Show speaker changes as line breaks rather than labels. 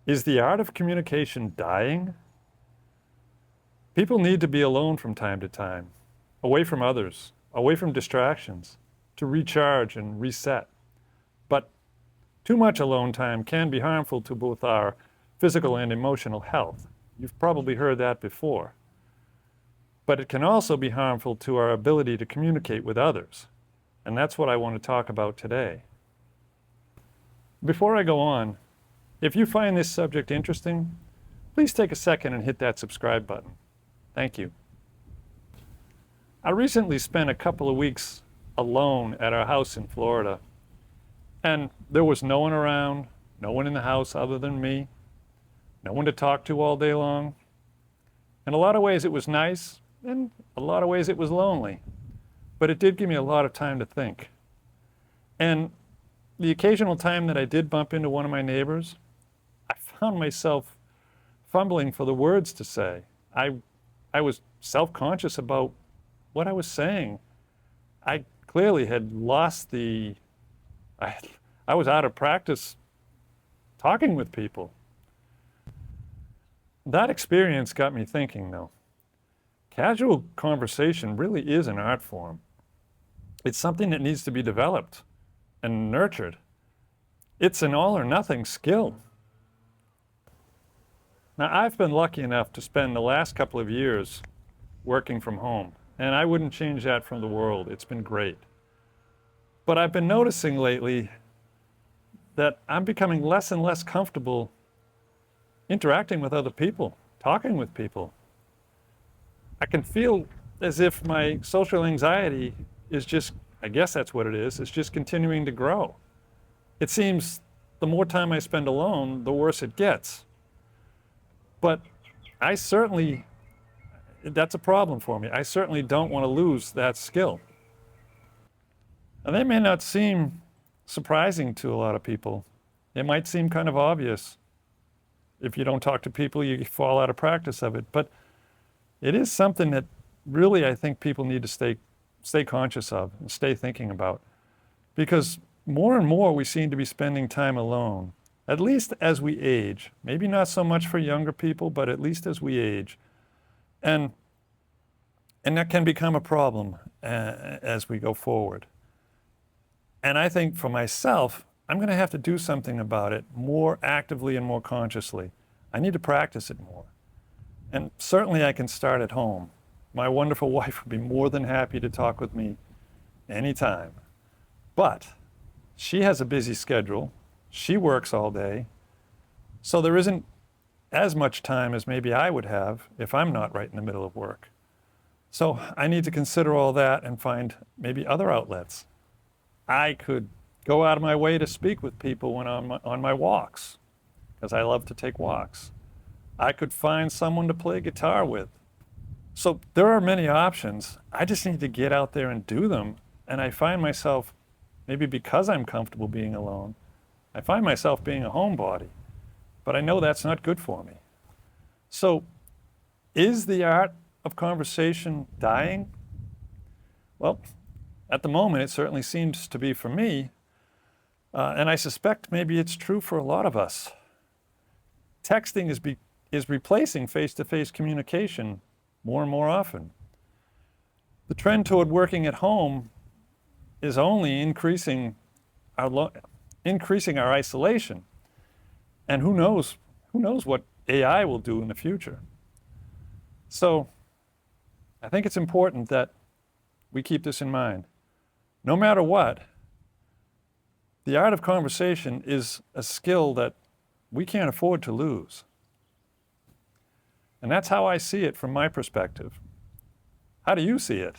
Is the art of communication dying? People need to be alone from time to time, away from others, away from distractions, to recharge and reset. But too much alone time can be harmful to both our physical and emotional health. You've probably heard that before. But it can also be harmful to our ability to communicate with others. And that's what I want to talk about today. Before I go on, if you find this subject interesting, please take a second and hit that subscribe button. Thank you. I recently spent a couple of weeks alone at our house in Florida, and there was no one around, no one in the house other than me, no one to talk to all day long. In a lot of ways it was nice, and a lot of ways it was lonely, but it did give me a lot of time to think. And the occasional time that I did bump into one of my neighbors, I found myself fumbling for the words to say. I was self-conscious about what I was saying. I clearly had lost I was out of practice talking with people. That experience got me thinking, though. Casual conversation really is an art form. It's something that needs to be developed and nurtured. It's an all or nothing skill. Now, I've been lucky enough to spend the last couple of years working from home, and I wouldn't change that for the world. It's been great. But I've been noticing lately that I'm becoming less and less comfortable interacting with other people, talking with people. I can feel as if my social anxiety is just, I guess that's what it is, it's just continuing to grow. It seems the more time I spend alone, the worse it gets. But that's a problem for me. I certainly don't want to lose that skill. Now, that may not seem surprising to a lot of people. It might seem kind of obvious. If you don't talk to people, you fall out of practice of it. But it is something that really I think people need to stay conscious of and stay thinking about. Because more and more we seem to be spending time alone, at least as we age. Maybe not so much for younger people, but at least as we age. And that can become a problem as we go forward. And I think for myself, I'm going to have to do something about it more actively and more consciously. I need to practice it more. And certainly I can start at home. My wonderful wife would be more than happy to talk with me anytime. But she has a busy schedule. She works all day. So there isn't as much time as maybe I would have if I'm not right in the middle of work. So I need to consider all that and find maybe other outlets. I could go out of my way to speak with people when I'm on my walks, because I love to take walks. I could find someone to play guitar with. So there are many options. I just need to get out there and do them. And I find myself, maybe because I'm comfortable being alone, I find myself being a homebody. But I know that's not good for me. So is the art of conversation dying? Well, at the moment, it certainly seems to be for me. And I suspect maybe it's true for a lot of us. Texting is replacing face-to-face communication more and more often. The trend toward working at home is only increasing our isolation. And who knows what AI will do in the future. So I think it's important that we keep this in mind. No matter what, the art of conversation is a skill that we can't afford to lose. And that's how I see it from my perspective. How do you see it?